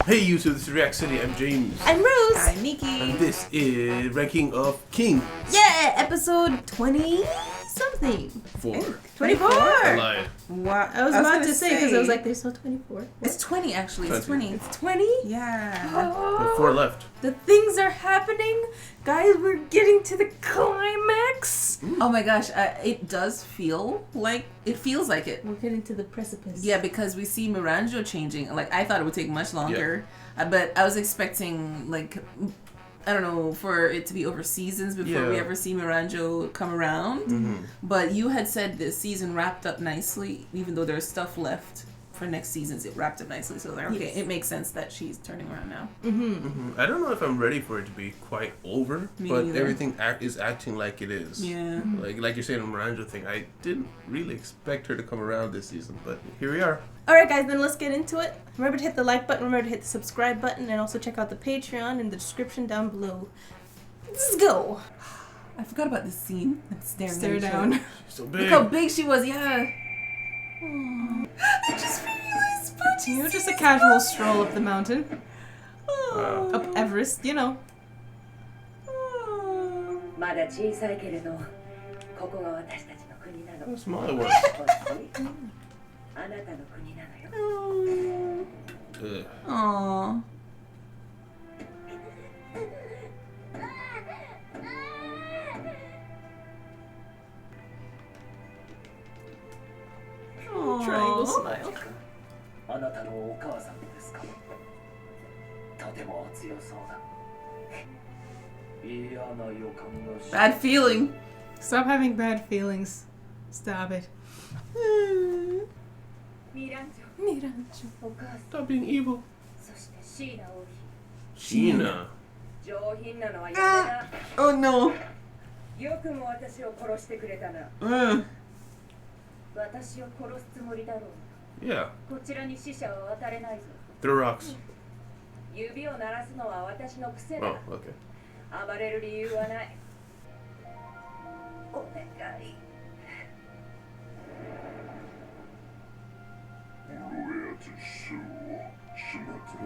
Hey YouTube, this is React City. I'm James. I'm Rose. I'm Nikki. And this is Ranking of Kings. Yeah, episode 20-something. 4. 24. I lied. Wow. I was about to say because I was like, there's no 24. What? It's 20 actually. It's 20. It's 20? Yeah. There are 4 left. The things are happening. Guys, we're getting to the climax. Oh my gosh, it does feel like it. We're getting to the precipice. Yeah, because we see Miranjo changing. Like, I thought it would take much longer. But I was expecting, like, I don't know, for it to be over seasons before we ever see Miranjo come around. Mm-hmm. But you had said this season wrapped up nicely, even though there's stuff left for next seasons. It wrapped up nicely. So I was like, okay, it makes sense that she's turning around now. I don't know if I'm ready for it to be quite over, Me but neither. everything is acting like it is. Yeah. Like you're saying, the Miranjo thing, I didn't really expect her to come around this season, but here we are. Alright guys, then let's get into it. Remember to hit the like button, remember to hit the subscribe button, and also check out the Patreon in the description down below. Let's go. I forgot about this scene. Stare down. She's so big. Look how big she was, yeah. Aww. I just realized, but You know, just a casual stroll up the mountain. Wow. Up Everest, you know. まだ小さいけれど、ここが私たちの国な How の。 small it was. あなたの国なのよ。 Ugh. Aww. Triangle smile. あなたのお母さんですか。とても強そうだ。嫌な予感がし。 Bad feeling. Stop having bad feelings. Stop it. ミランジョ、お母さん、 Stop being evil. そしてシーナ王妃。 Sheena. 上品なのはやめ Oh no. な。よくも私を殺してくれたな。私を殺すつもりだろう。 Yeah. こちらに死者は渡れないぞ。 Throw rocks. 指を鳴らすのは私の癖だ。 Oh, okay. 暴れる理由はない。お願い。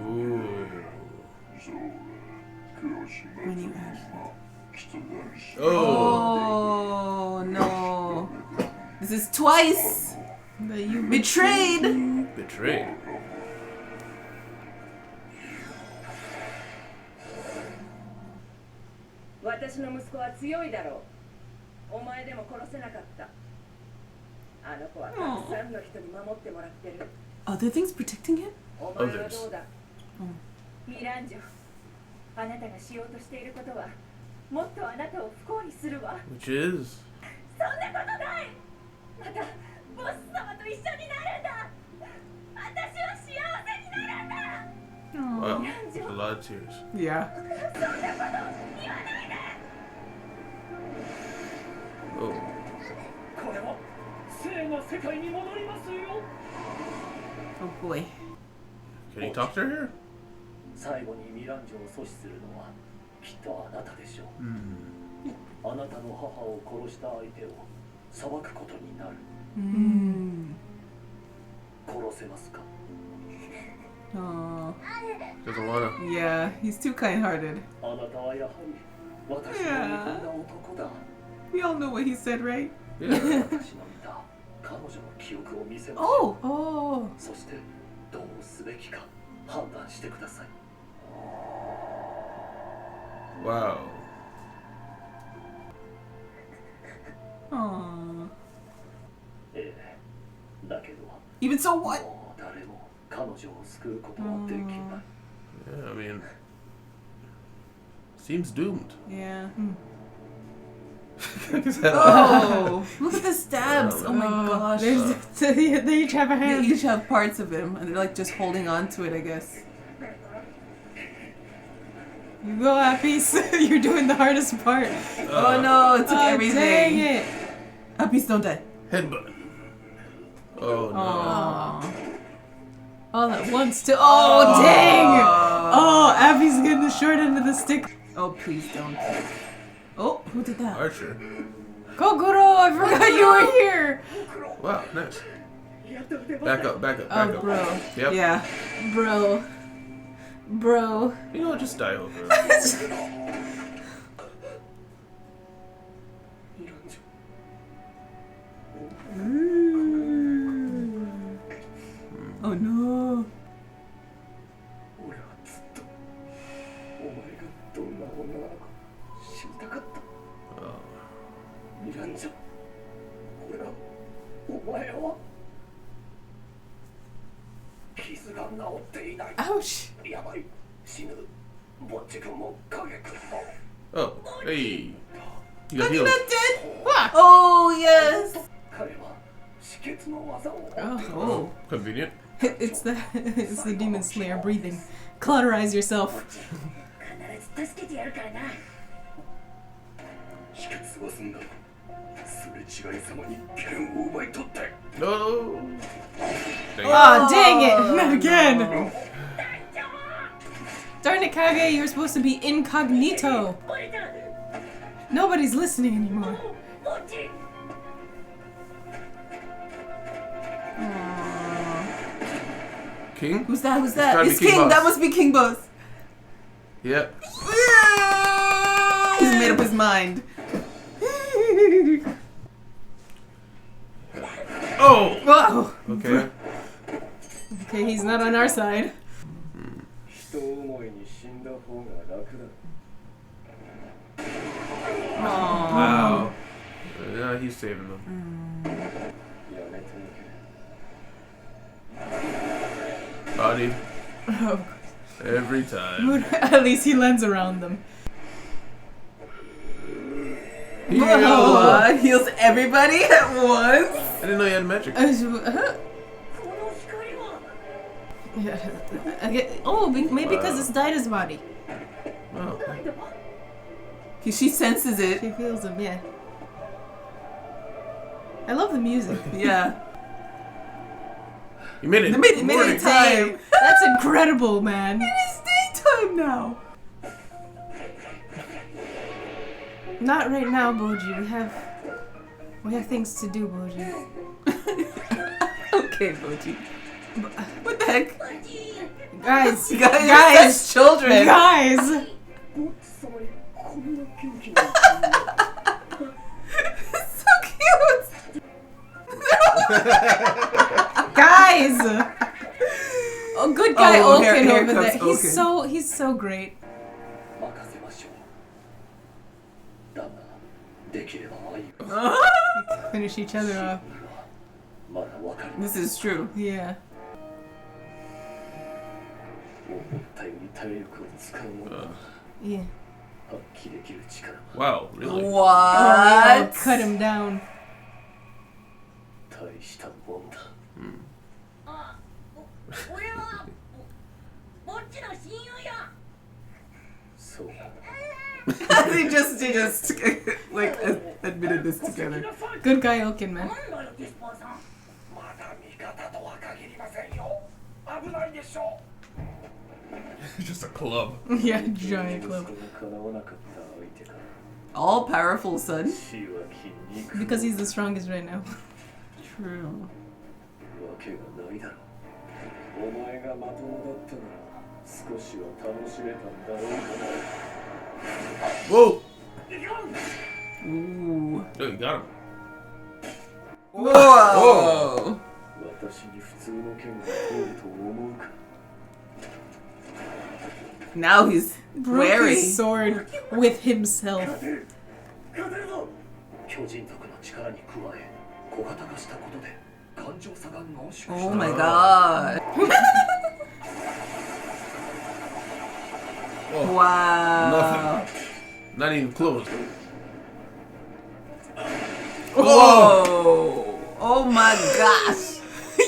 Ooh. When you Oh. Oh no. This is twice. But you Betrayed. Betrayed. 私の息子は強いだろう。お前でも殺せなかった。あの子はたくさんの人に守ってもらってる。 Other things protecting him? お前はどうだ、ミランジョ。あなたがしようとしていることは、もっとあなたを不幸にするわ。 Which is? そんなことない。またボス様と一緒になるんだ。私は幸せになるんだ。 Wow. There's a lot of tears. Yeah. そんなこと言わないで。 Oh. これは生が世界に戻りますよ。 Oh boy. Can you talk to her? 最後にミランジョを阻止するのはきっとあなたでしょう。あなたの母を殺した相手を裁くことになる。殺せますか？ Oh. Doesn't wanna. Yeah, he's too kind-hearted. あなたはやはり私の見込んだ男だ。 We all know what he said, right? Yeah. 私の見た彼女の記憶を見せましょ Oh. う。 Oh. そしてどうすべきか判断してください。 Wow. Aww. ええ、だけど Even so, what? もう誰も彼女を救うことはできない。 Yeah, I mean, seems doomed. Yeah. His head off. Oh, look at the stabs. Oh my gosh. They each have a They hand. each have parts of him, and they're like just holding on to it, I guess. You go, Appies. You're doing the hardest part. Oh no, it took Oh, everything. dang it. Please don't die. Headbutt. Oh no. Aww. All at once, too. Oh, dang! Oh, Abby's getting the short end of the stick. Oh, please don't. Oh, who did that? Archer. Kokoro, I forgot you were here. Wow, nice. Back up, back up, back Oh, up. bro. Yep. Yeah, bro. Bro. You know what? Just die over. Oh no. 俺はずっとお前がどんな女なのか知りたかった。ミランジョ、俺はお前は傷が治っていない。 Ouch. やばい、死ぬ。ぼっち君も影君も。 Oh, hey. You got Look, you're healed. not dead. Oh yes. 彼は止血の技を持っている。 Oh. Convenient. It's the demon slayer breathing. Cauterize yourself. 必ず助けてやるからな。止血は済んだ。すれ違いざまに剣を奪い取って。 No. Dang it. Oh, dang it! Not again! Darn it, Kage, you were supposed to be incognito. Nobody's listening anymore. King? Who's that? Who's It's gotta that? be It's King King. Boss. That must be King Boss. Yep. He's made up his mind. Oh. Whoa! Okay. Okay, he's not on our side. 人思いに死んだ方が楽だ。 Wow. Yeah, he's saving them. やめておけ。 Body. Oh, Every time. at least he lends around them. Heal. What? Heals everybody at once? I didn't know you had magic. Yeah. Oh, maybe because it's Daida's body. Oh. She senses it. She feels him, yeah. I love the music. Yeah. You made it. They made it Morning. daytime. That's incredible, man. It is daytime now. Not right now, Boji. We have things to do, Boji. Okay, Boji. What the heck? Guys, Guys, guys, such children. guys. ぼっち様にこんな元気な。 So cute. Guys! Oh, good guy Oh, Oaken here over there. comes Oaken. He's so great. 任せましょう。だが、できれば愛を。 Finish each other off. まだわかりま This is true. Yeah. 思ったより体力を使うものは Yeah. 発揮できる力。 Wow, really? Oh, What? cut him down. 大したもんだ。俺はぼっちの親友や。そうだ。 they just like admitted this together. Good guy Oaken, man. なんだよディスパーさん。まだ味方とは限りませんよ。危ないでしょう。 Just a club. Yeah, giant club. かなわなかった相手か。 All powerful son. 死は筋肉。 Because he's the strongest right now. True. わけがないだろう。お前がまともだったなら少しは楽しめたんだろうかな。 Whoa. Ooh. Oh, you got him. Whoa. 私に普通の剣が通ると思うか。 Now he's Broke wary. his sword with himself. 勝てるぞ。巨人族の力に加え小型化したことで感情差が濃縮した。 Oh my god. Whoa. Wow. Nothing. Not even close. Whoa. Oh my gosh.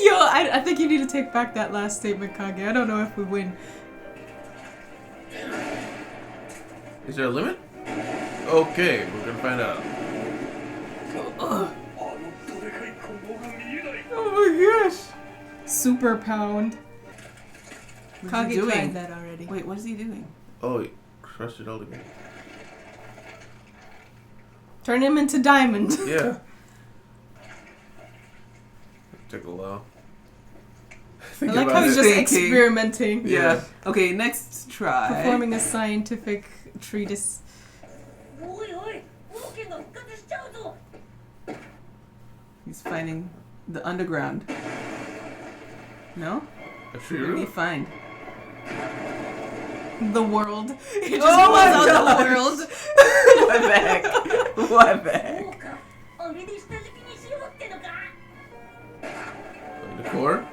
Yo, I think you need to take back that last statement, Kage. I don't know if we win. Is there a limit? Okay, we're gonna find out. あのどでかいコンボが見えない。 Oh my gosh. Super pound. What's he Kage tried doing? that already. Wait, what is he doing? Oh, he crushed it all together. Turn him into diamond. Yeah. Took a while. I like how he's just Thinking. experimenting. Yeah. Okay, next try. Performing a scientific treatise. おいおいオーケーが復活しちゃうぞ He's finding the underground. No? A What did he true? find? The world. He just Oh my pulls out gosh. the world. What the heck? What the heck? そうかあれで下敷きにしようってのか The core?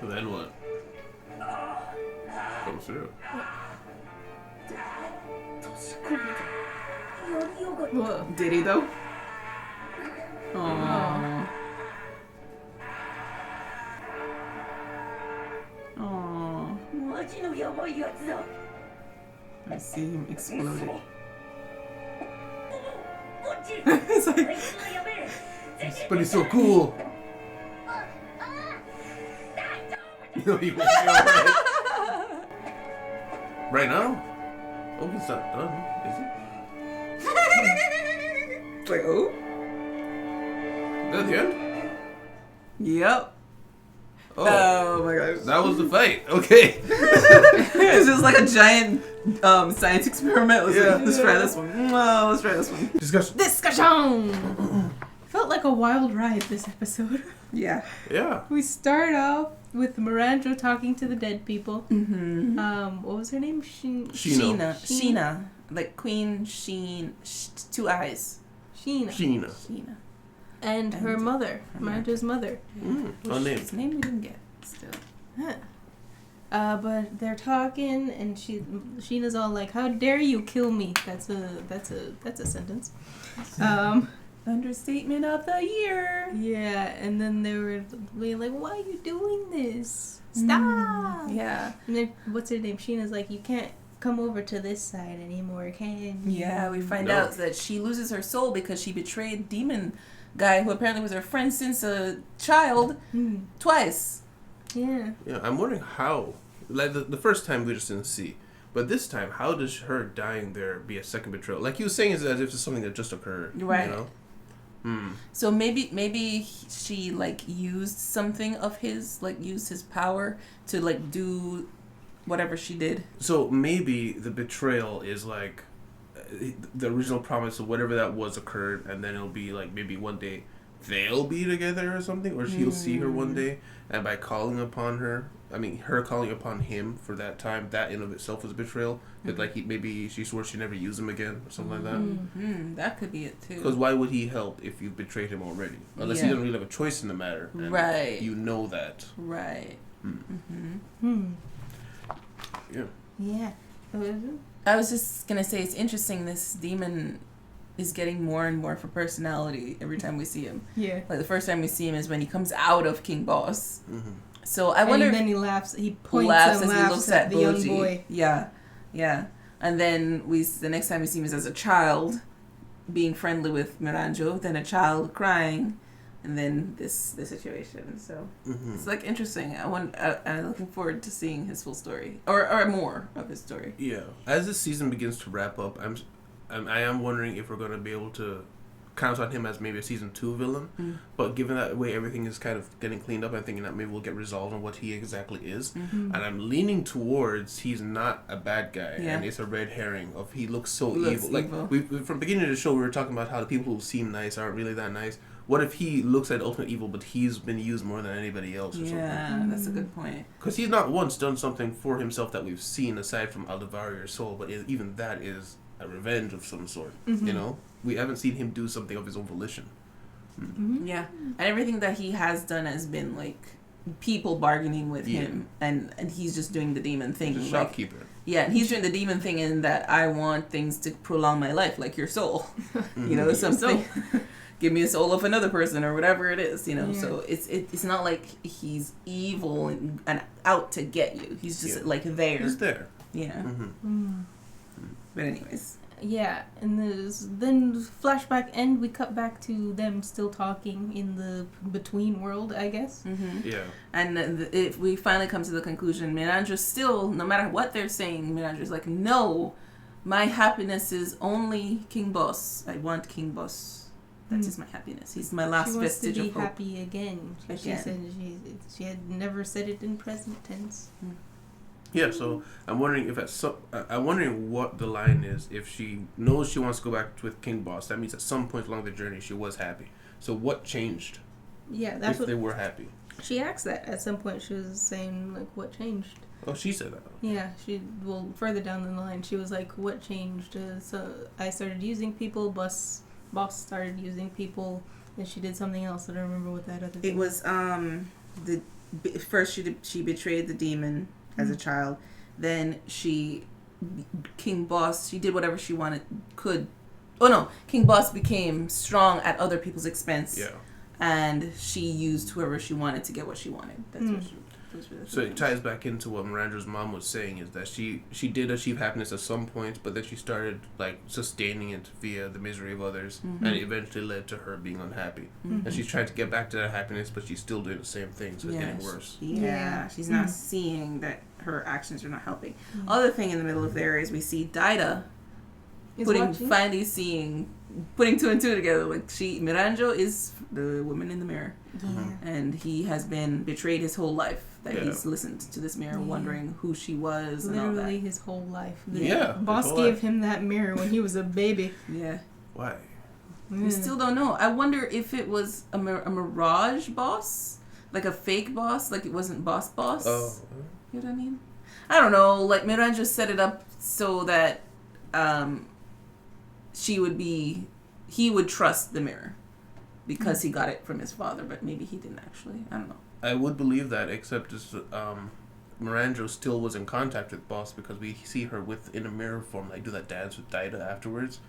So then what? Comes through. やりよが Whoa. Did he though? Aww. Aww. マジのやばいやつだ I see him exploding. こっち It's あ like, いつがやべえ全然 But he's so cool. 大丈 You know, he won't be alright. Right now? Oh, he's not done, is he? it's like, oh? Is that the end? Yep. Oh, Oh my gosh. that was the fight. Okay. It's just like a giant science experiment. Let's, Yeah. let's try this one. No, let's try this one. Discussion. Discussion! Felt like a wild ride this episode. Yeah. Yeah. We start off with Miranjo talking to the dead people. Mm-hmm. What was her name? Sheena. Sheena. Like Queen two eyes. Sheena. Sheena. Sheena. And her And mother, her Miranjo's mother. Unnamed. His name we didn't get still. Huh. But they're talking, and Sheena's all like, "How dare you kill me?" That's a sentence. Understatement of the year. Yeah, and then they were being like, "Why are you doing this? Stop!" Yeah. And then what's her name? Sheena's like, "You can't come over to this side anymore, can you?" Yeah, we find No. out that she loses her soul because she betrayed demon guy who apparently was her friend since a child twice. Yeah. Yeah, I'm wondering how. Like the first time we just didn't see, but this time, how does her dying there be a second betrayal? Like you were saying, it's as if it's something that just occurred. Right. You know. So maybe she like used something of his, like used his power to like do whatever she did. So maybe the betrayal is like the original promise of whatever that was occurred, and then it'll be like maybe one day they'll be together or something, or he'll see her one day, and by calling upon her, I mean her calling upon him for that time, that in of itself was a betrayal. That like maybe she swore she'd never use him again or something like that. That could be it too. Because why would he help if you betrayed him already? Unless he Yeah. doesn't really have a choice in the matter. And Right. You know that. Right. Yeah. Yeah. I was just gonna say it's interesting. This demon is getting more and more of a personality every time we see him. Yeah. Like the first time we see him is when he comes out of King Boss. So I And wonder. then he laughs. He points laughs and as he laughs looks at at the young Boji. boy. Yeah, yeah. And then the next time we see him is as a child, being friendly with Miranjo, then a child crying, and then this situation. So it's like interesting. I'm looking forward to seeing his full story or more of his story. Yeah. As this season begins to wrap up, I am wondering if we're going to be able to count on him as maybe a season 2 villain. But given that way everything is kind of getting cleaned up, I'm thinking that maybe we'll get resolved on what he exactly is. And I'm leaning towards he's not a bad guy, and it's a red herring of he looks so evil. Like we from the beginning of the show, we were talking about how the people who seem nice aren't really that nice. What if he looks at ultimate evil, but he's been used more than anybody else or something? Yeah, that's a good point. Because he's not once done something for himself that we've seen aside from Aldevari or Soul, but even that is a revenge of some sort. You know, we haven't seen him do something of his own volition. Yeah, and everything that he has done has been like people bargaining with him, and he's just doing the demon thing. He's a like, shopkeeper. yeah, and he's doing the demon thing in that I want things to prolong my life, like your soul. You know, something. Give me a soul of another person or whatever it is, you know. Yeah. So it's not like he's evil and out to get you. He's just like there. He's there. Yeah. But anyways. Yeah, and then flashback end. We cut back to them still talking in the between world, I guess. Yeah. And if we finally come to the conclusion, Miranjo still, no matter what they're saying, Miranjo's like, no, my happiness is only King Boss. I want King Boss. That's just my happiness. He's my last she wants vestige to be of hope. happy again. She Again. said she had never said it in present tense. Yeah, so I'm wondering if I'm wondering what the line is. If she knows she wants to go back with King Boss, that means at some point along the journey she was happy. So what changed? Yeah, that's if what they were happy. she asked that at some point. She was saying like, "What changed?" Oh, she said that. Yeah, further down the line, she was like, "What changed?" So I started using people. Boss started using people, and she did something else. I don't remember what that other thing. It was first she betrayed the demon as a child. Then King Boss, she did whatever she could. Oh no, King Boss became strong at other people's expense. Yeah. And she used whoever she wanted to get what she wanted. That's what she. So it ties back into what Miranjo's mom was saying, is that she did achieve happiness at some point, but then she started like sustaining it via the misery of others, and it eventually led to her being unhappy. And she's trying to get back to that happiness, but she's still doing the same thing, so it's getting worse. Yeah, she's not seeing that her actions are not helping. Other thing in the middle of there is we see Daida putting two and two together. Like Miranjo is the woman in the mirror. Yeah. And he has been betrayed his whole life. That he's listened to this mirror, wondering who she was and all that. Literally his whole life. Boss gave him that mirror when he was a baby. Yeah. Why? We still don't know. I wonder if it was a mirage boss, like a fake boss, like it wasn't boss. Oh. You know what I mean? I don't know. Like Miranjo set it up so that he would trust the mirror because he got it from his father, but maybe he didn't actually. I don't know. I would believe that, except Miranjo still was in contact with Boss because we see her in a mirror form, like do that dance with Daida afterwards.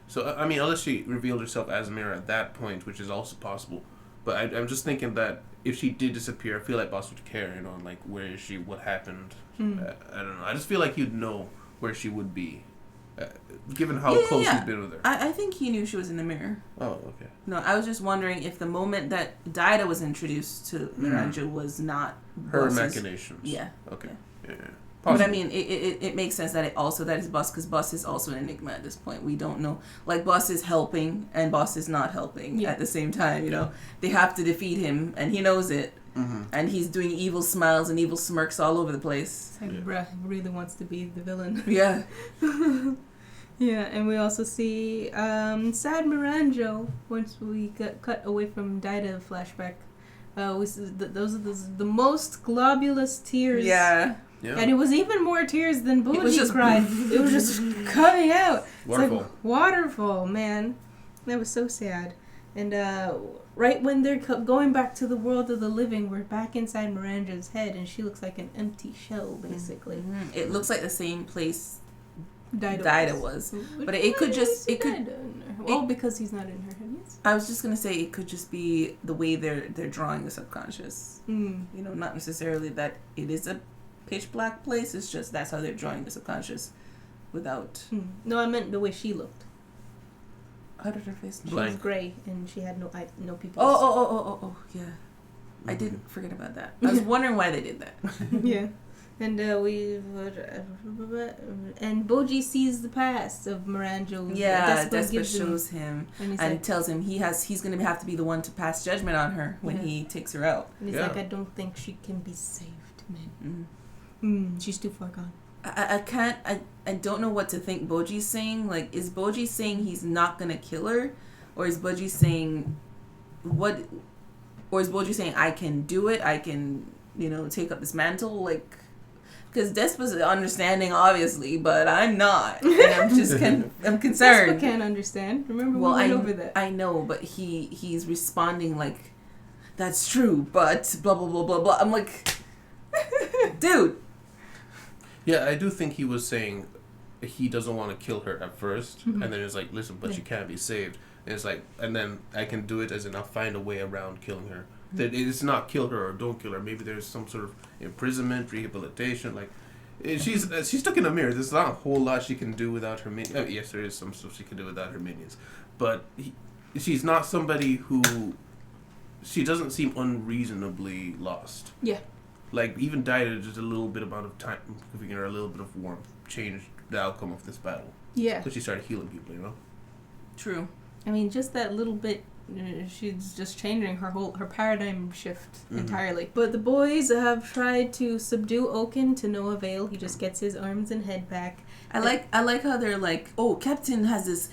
So I mean, unless she revealed herself as a mirror at that point, which is also possible. But I'm just thinking that if she did disappear, I feel like Boss would care, like where is she, what happened. I don't know. I just feel like he'd know where she would be. Given how close he's been with her. I think he knew she was in the mirror. Oh, okay. No, I was just wondering if the moment that Daida was introduced to Miranjo was not her Boss's machinations. Yeah. Okay. Yeah. But I mean, it makes sense that that is Boss, because Boss is also an enigma at this point. We don't know. Like, Boss is helping and Boss is not helping at the same time, They have to defeat him and he knows it. And he's doing evil smiles and evil smirks all over the place. It's like, bruh, he really wants to be the villain. Yeah. Yeah, and we also see sad Miranjo once we got cut away from Daida flashback. We see those are the most globulous tears. Yeah. And it was even more tears than It was Boji just cried. It was just coming out. Waterfall. It's like waterfall, man. That was so sad. And right when they're going back to the world of the living, we're back inside Miranjo's head, and she looks like an empty shell, basically. It looks like the same place Daida was. But it could just... because he's not in her head, yes. I was just going to say it could just be the way they're drawing the subconscious. Not necessarily that it is a pitch black place. It's just that's how they're drawing the subconscious without... No, I meant the way she looked. How did her face look? She was gray, and she had no people. Oh, yeah. I didn't forget about that. I was wondering why they did that. Yeah. And Boji sees the past of Miranjo. Yeah, Despa shows him and tells him he's going to have to be the one to pass judgment on her when he takes her out. And he's like, I don't think she can be saved, man. She's too far gone. I don't know what to think Boji's saying. Like, is Boji saying he's not going to kill her? Or is Boji saying I can do it? I can, take up this mantle? Like... Because Despa's understanding, obviously, but I'm not. And I'm concerned. Despa can't understand. Remember, we went over that. I know, but he's responding like, that's true, but blah, blah, blah, blah, blah. I'm like, dude. Yeah, I do think he was saying he doesn't want to kill her at first. And then it's like, listen, but she can't be saved. And it's like, and then I can do it as in I'll find a way around killing her. That it's not kill her or don't kill her. Maybe there's some sort of imprisonment, rehabilitation. Like, she's stuck in a mirror. There's not a whole lot she can do without her minions. Yes, there is some stuff she can do without her minions. But she's not somebody who... She doesn't seem unreasonably lost. Yeah. Like, even Daida, just a little bit amount of time, giving her a little bit of warmth, changed the outcome of this battle. Yeah. Because she started healing people, True. I mean, just that little bit she's just changing her paradigm shift entirely. But the boys have tried to subdue Oaken to no avail. He just gets his arms and head back. I like how they're like, oh, Captain has this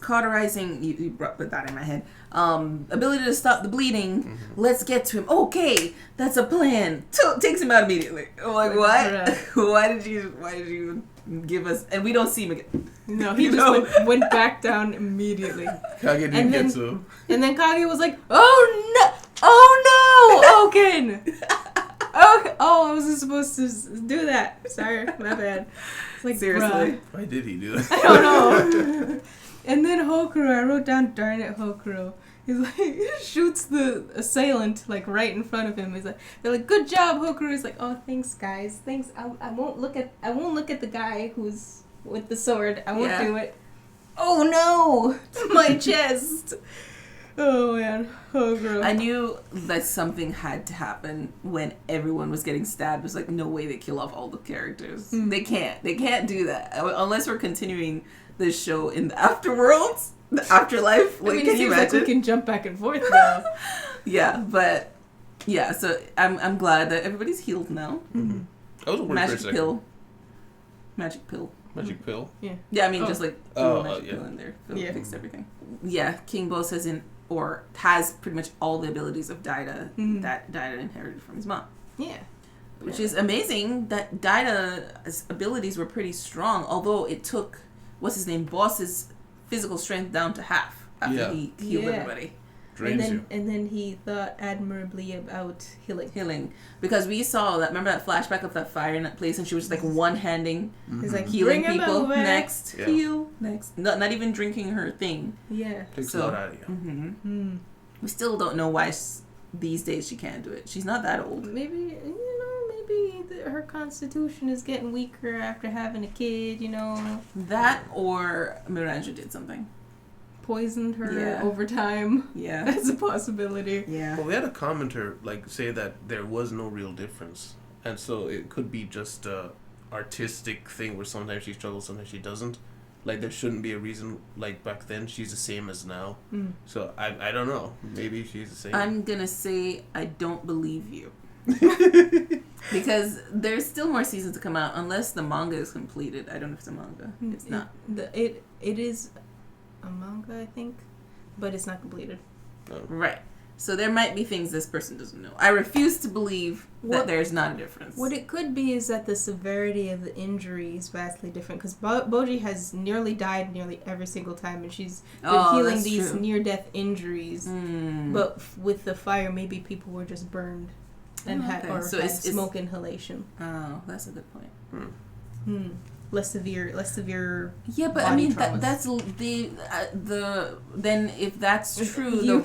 cauterizing. You put that in my head. Ability to stop the bleeding. Let's get to him. Okay, that's a plan. Takes him out immediately. I'm like, what? Why did you give us? And we don't see him again. No, he just went back down immediately. Kage didn't get to. And then Kage was like, oh no, Oaken. Oh, I wasn't supposed to do that. Sorry, my bad. It's like, seriously, bruh. Why did he do that? I don't know. And then Hokuro, I wrote down, darn it, Hokuro. He's like, shoots the assailant like right in front of him. He's like, they're like, good job, Hokuro. He's like, oh, thanks, guys. Thanks. I won't look at the guy who's with the sword. I won't do it. Oh no, my chest. Oh man, Hokuro. I knew that something had to happen when everyone was getting stabbed. It was like, no way they kill off all the characters. They can't do that unless we're continuing this show in the afterworlds, the afterlife. Like, can you imagine? Like we can jump back and forth though. So I'm glad that everybody's healed now. I was worried for a second. Magic pill. Magic pill. Yeah, I mean just like magic pill in there. Fix everything. Yeah, King Bo has pretty much all the abilities of Daida that Daida inherited from his mom. Yeah. Which is amazing that Daida's abilities were pretty strong, although it took Boss's physical strength down to half after he healed everybody. And then he thought admirably about healing. Because we saw that, remember that flashback of that fire in that place, and she was like one-handing, He's like, healing people, next, heal, next. Not even drinking her thing. Yeah. Takes a lot out of you. We still don't know why these days she can't do it. She's not that old. Maybe her constitution is getting weaker after having a kid, That or Miranjo did something. Poisoned her over time. Yeah. That's a possibility. Yeah. Well, we had a commenter say that there was no real difference. And so it could be just a artistic thing where sometimes she struggles, sometimes she doesn't. Like, there shouldn't be a reason, like, back then she's the same as now. So I don't know. Maybe she's the same. I'm gonna say I don't believe you. Because there's still more seasons to come out unless the manga is completed. I don't know if it's a manga. It's not. It is a manga, I think, but it's not completed. Oh. Right. So there might be things this person doesn't know. I refuse to believe that there's not a difference. What it could be is that the severity of the injury is vastly different, because Boji has nearly died nearly every single time, and she's been healing these near-death injuries. But with the fire, maybe people were just burned and had smoke inhalation. Oh, that's a good point. Less severe. Yeah, but I mean that's the then if that's true, the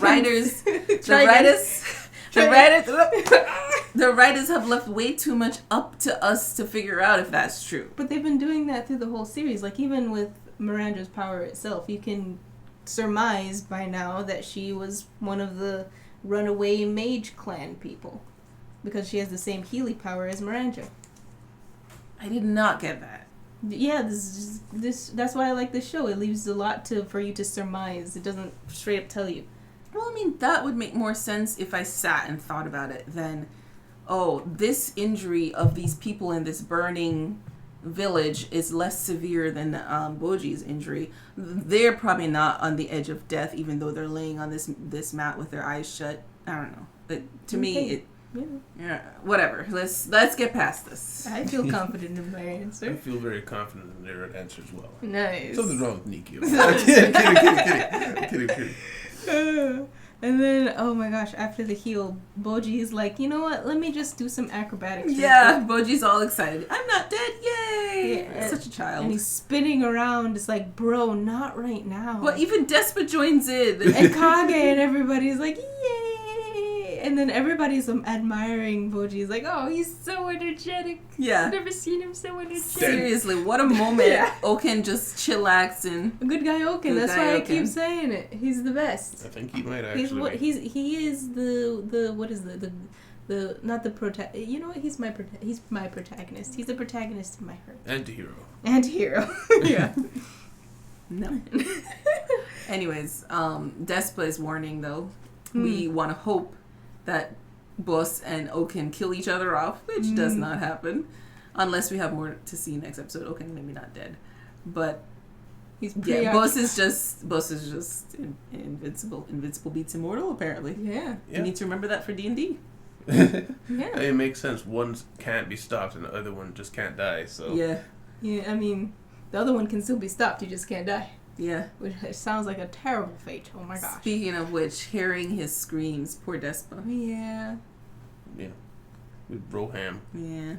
writers have left way too much up to us to figure out if that's true. But they've been doing that through the whole series. Like, even with Miranjo's power itself, you can surmise by now that she was one of the runaway mage clan people, because she has the same Healy power as Miranjo. I did not get that. Yeah, that's why I like this show. It leaves a lot for you to surmise. It doesn't straight up tell you. Well, I mean, that would make more sense if I sat and thought about it than, this injury of these people in this burning village is less severe than Boji's injury. They're probably not on the edge of death, even though they're laying on this mat with their eyes shut. I don't know. But to me, whatever. Let's get past this. I feel confident in my answer. I feel very confident in their answer as well. Nice. Something's wrong with Nikki. Kidding. And then, oh my gosh, after the heal, Boji is like, you know what? Let me just do some acrobatics. Yeah, Boji's all excited. I'm not dead. Yay! Yeah, such a child. And he's spinning around. It's like, bro, not right now. Well, even Despa joins in. And Kage and everybody's like, yay! And then everybody's admiring Boji. He's like, oh, he's so energetic. Yeah. I've never seen him so energetic. Seriously, what a moment. Oaken just chillaxed and... A good guy Oaken. That's why I keep saying it. He's the best. I think he might actually He is the what is the not the protagonist. You know what? He's my protagonist. He's the protagonist in my heart. Anti-hero. Yeah. No. Anyways, Despa is warning though. We want to hope that Boss and Oaken kill each other off, which does not happen. Unless we have more to see next episode. Oaken maybe not dead. But He's Boss is just invincible. Invincible beats Immortal, apparently. Yeah. You need to remember that for D&D. Yeah. It makes sense. One can't be stopped and the other one just can't die. So Yeah, I mean, the other one can still be stopped. You just can't die. Yeah. Which sounds like a terrible fate. Oh my gosh. Speaking of which, hearing his screams, poor Despa. Yeah. with Roham. Yeah.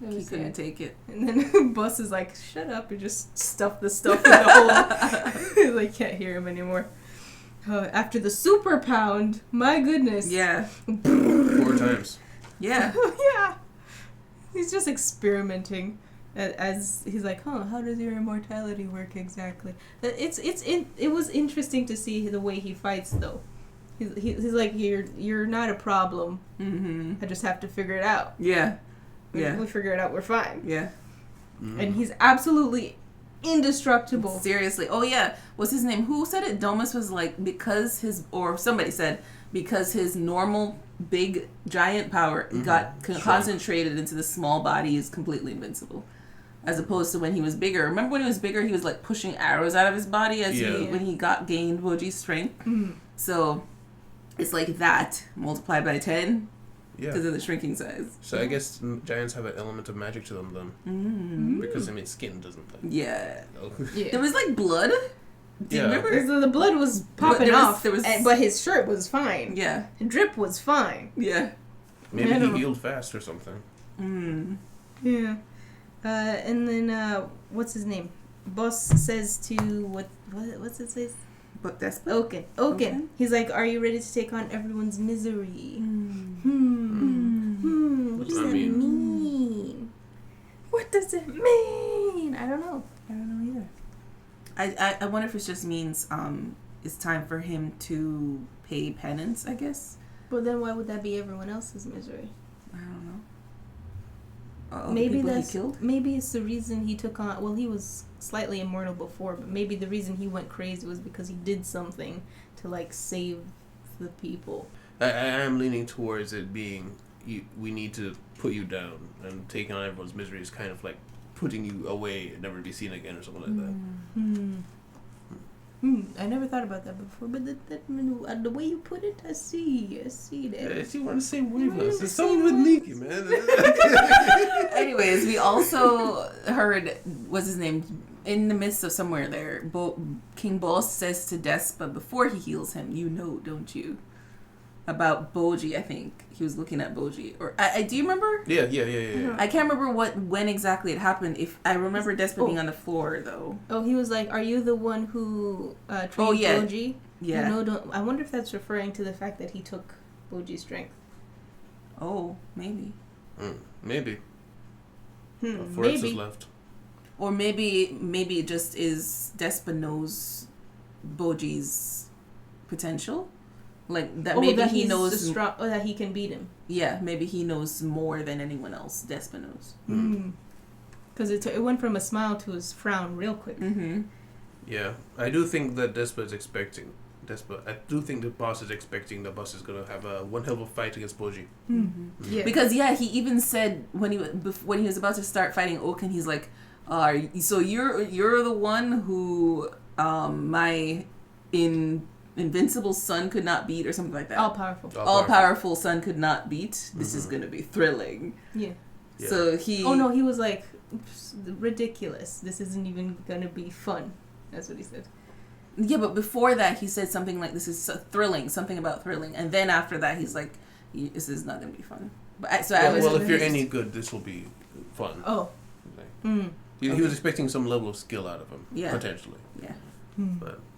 He couldn't take it. And then Bus is like, shut up, and just stuff the stuff in the hole. They can't hear him anymore. After the super pound, my goodness. Yeah. 4 times. Yeah. Yeah. He's just experimenting. As he's like, how does your immortality work exactly? It was interesting to see the way he fights, though. He's like, you're not a problem. Mm-hmm. I just have to figure it out. Yeah. If we figure it out, we're fine. Yeah. Mm. And he's absolutely indestructible. Seriously. Oh yeah. What's his name? Who said it? Domus was like, somebody said because his normal big giant power got concentrated into the small body, he is completely invincible. As opposed to when he was bigger. Remember when he was bigger, he was like pushing arrows out of his body when he gained Boji's strength. Mm. So it's like that multiplied by 10 Yeah. because of the shrinking size. So I guess giants have an element of magic to them then. Mm. Because, skin doesn't. Yeah. Yeah. There was like blood. Do you remember? The blood was popping off, but his shirt was fine. Yeah. The drip was fine. Yeah. Maybe he healed fast or something. Mm. Yeah. And then, what's his name? Boss says to, what's it say? But that's Oaken. He's like, are you ready to take on everyone's misery? What does that mean? What does it mean? I don't know either. I wonder if it just means it's time for him to pay penance, I guess. But then why would that be everyone else's misery? I don't know. Maybe he killed? Maybe it's the reason he took on. Well, he was slightly immortal before, but maybe the reason he went crazy was because he did something to like save the people. I am leaning towards it being we need to put you down, and taking on everyone's misery is kind of like putting you away and never be seen again or something like that. I never thought about that before, but the way you put it, I see that. Yeah, see, we're on the same wavelength. It's something with Nikki, man. Anyways, we also heard, what's his name, in the midst of somewhere there, King Boss says to Despa before he heals him, you know, don't you? About Boji, I think. He was looking at Boji. Or do you remember? Yeah. I can't remember when exactly it happened. If I remember Despa being on the floor, though. Oh, he was like, are you the one who trained Boji? Yeah. No, I wonder if that's referring to the fact that he took Boji's strength. Oh, maybe. Maybe. 4 Maybe. X's left. Or maybe it just is Despa knows Boji's potential. Like that maybe that he knows that he can beat him. Yeah, maybe he knows more than anyone else. Despa knows. Because it went from a smile to his frown real quick. Mm-hmm. Yeah, I do think that I do think the boss is expecting the boss is gonna have one hell of a fight against Boji. Mm-hmm. Yeah. Because he even said when he was about to start fighting Oaken, he's like, so you're the one who my Invincible son could not beat, or something like that. All powerful son could not beat. This is gonna be thrilling. Yeah. So he. Oh no, he was like, ridiculous. This isn't even gonna be fun. That's what he said. Yeah, but before that, he said something like, "This is thrilling," something about thrilling, and then after that, he's like, "This is not gonna be fun." But if you're any good, this will be fun. Oh. Like, he was expecting some level of skill out of him, potentially. Yeah.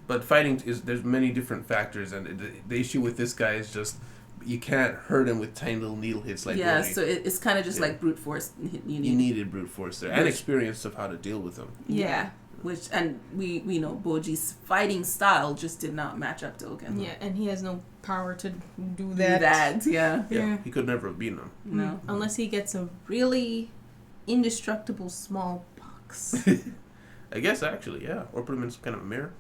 But fighting there's many different factors, and the issue with this guy is just you can't hurt him with tiny little needle hits like Boji. So it's kind of just like brute force. You needed brute force there and experience of how to deal with him. Yeah. Which, and we know Boji's fighting style just did not match up to Oaken. Yeah, and he has no power to do that. Yeah. He could never have beaten him. No. Unless he gets a really indestructible small box. I guess, actually, yeah. Or put him in some kind of mirror.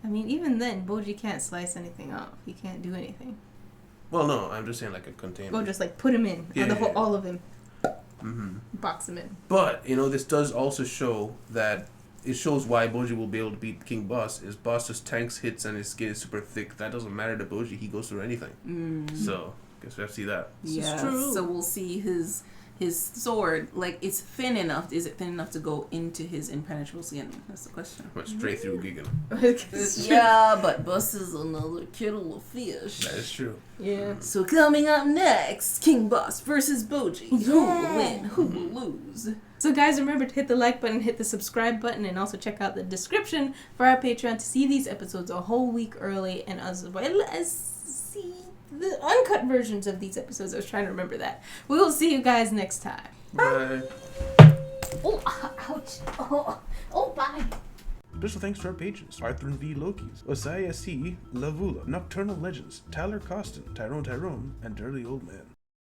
I mean, even then, Boji can't slice anything off. He can't do anything. Well, no, I'm just saying like a container. Well, just like put him in. Yeah, yeah. All of him. Mm-hmm. Box him in. But, this does also show that it shows why Boji will be able to beat King Boss. Is Boss just tanks hits and his skin is super thick. That doesn't matter to Boji. He goes through anything. So, guess we have to see that. Yeah. true. So we'll see his sword, like, it's thin enough. Is it thin enough to go into his impenetrable skin? That's the question. Went straight through Gigan. Yeah, but Bus is another kettle of fish. That is true. Yeah. So coming up next, King Boss versus Boji. Who will win? Who will lose? So guys, remember to hit the like button, hit the subscribe button, and also check out the description for our Patreon to see these episodes a whole week early, and as well as see the uncut versions of these episodes. I was trying to remember that. We will see you guys next time. Bye. Oh, ouch. Oh, bye. Special thanks to our patrons: Arthur and V. Lokis, Osaya C. Lavula, Nocturnal Legends, Tyler Costin, Tyrone, and Dirty Old Man.